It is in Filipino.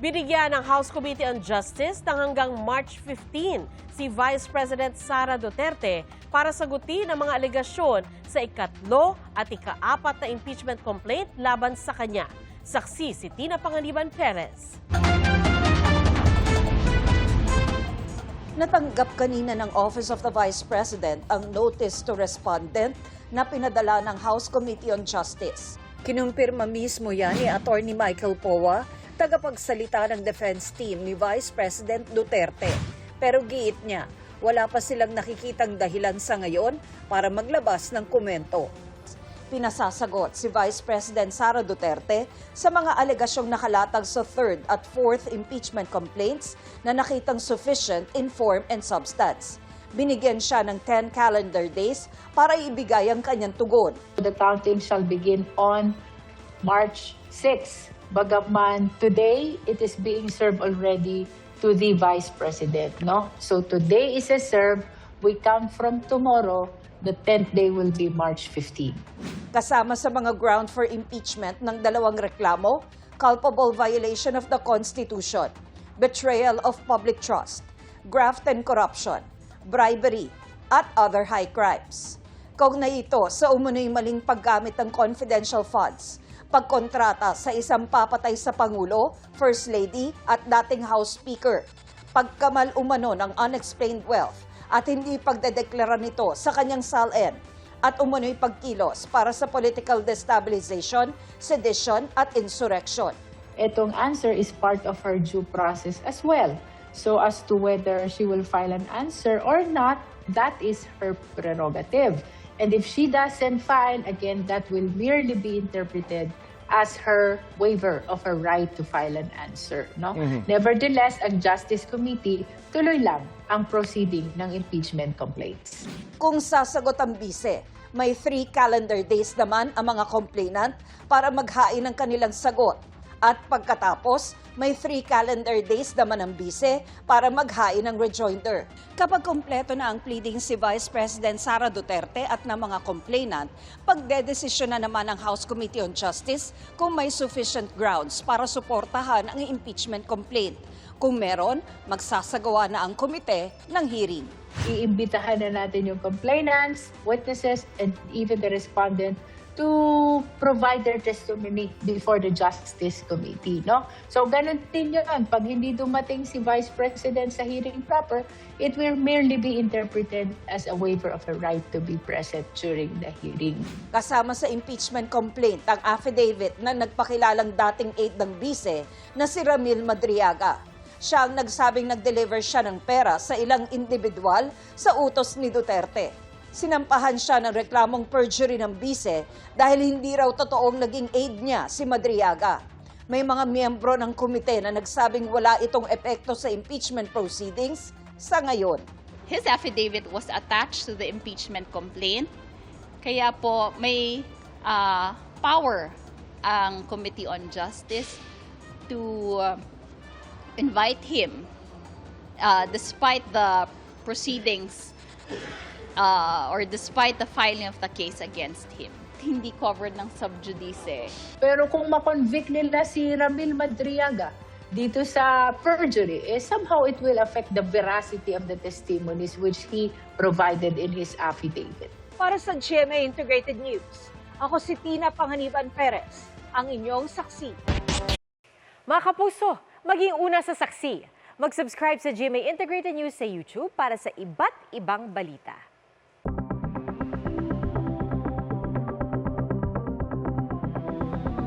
Binigyan ng House Committee on Justice ng hanggang March 15 si Vice President Sara Duterte para sagutin ang mga alegasyon sa ikatlo at ikaapat na impeachment complaint laban sa kanya. Saksi si Tina Panganiban Perez. Natanggap kanina ng Office of the Vice President ang notice to respondent na pinadala ng House Committee on Justice. Kinumpirma mismo yan ni Attorney Michael Poa, tagapagsalita ng defense team ni Vice President Duterte. Pero giit niya, wala pa silang nakikitang dahilan sa ngayon para maglabas ng komento. Pinasasagot si Vice President Sara Duterte sa mga alegasyong nakalatag sa 3rd at 4th impeachment complaints na nakitang sufficient in form and substance. Binigyan siya ng 10 calendar days para ibigay ang kanyang tugon. The counting shall begin on March 6. Bagaman today, it is being served already to the Vice President. No? So today is a serve. We count from tomorrow. The 10th day will be March 15. Kasama sa mga ground for impeachment ng dalawang reklamo, culpable violation of the Constitution, betrayal of public trust, graft and corruption, bribery, at other high crimes. Kaugnay ito sa umunoy maling paggamit ng confidential funds, pagkontrata sa isang papatay sa Pangulo, First Lady at dating House Speaker, pagkamal umano ng unexplained wealth at hindi pagdedeklara nito sa kanyang SALN, at umunoy pagkilos para sa political destabilization, sedition at insurrection. Itong answer is part of her due process as well. So as to whether she will file an answer or not, that is her prerogative. And if she doesn't file, again, that will merely be interpreted as her waiver of her right to file an answer. No? Nevertheless, ang Justice Committee tuloy lang ang proceeding ng impeachment complaints. Kung sasagot ang bise, may 3 calendar days naman ang mga complainant para maghain ng kanilang sagot. At pagkatapos, may 3 calendar days naman ang bise para maghain ng rejoinder. Kapag kumpleto na ang pleading si Vice President Sara Duterte at ng mga complainant, pagdedesisyon na naman ng House Committee on Justice kung may sufficient grounds para suportahan ang impeachment complaint. Kung meron, magsasagawa na ang komite ng hearing. Iimbitahan na natin yung complainants, witnesses, and even the respondent to provide their testimony before the Justice Committee, no? So, ganun din yun. Pag hindi dumating si Vice President sa hearing proper, it will merely be interpreted as a waiver of a right to be present during the hearing. Kasama sa impeachment complaint ang affidavit na nagpakilalang dating aide ng bise na si Ramil Madriaga. Siya ang nagsabing nag-deliver siya ng pera sa ilang individual sa utos ni Duterte. Sinampahan siya ng reklamong perjury ng bise dahil hindi raw totoong naging aide niya si Madriaga. May mga miyembro ng komite na nagsabing wala itong epekto sa impeachment proceedings sa ngayon. His affidavit was attached to the impeachment complaint. Kaya po may power ang Committee on Justice to invite him despite the proceedings or despite the filing of the case against him. Hindi covered ng sub judice. Pero kung makonvict nila si Ramil Madriaga dito sa perjury, somehow it will affect the veracity of the testimonies which he provided in his affidavit. Para sa GMA Integrated News, ako si Tina Panganiban Perez, ang inyong saksi. Mga kapuso, maging una sa saksi. Mag-subscribe sa GMA Integrated News sa YouTube para sa iba't ibang balita.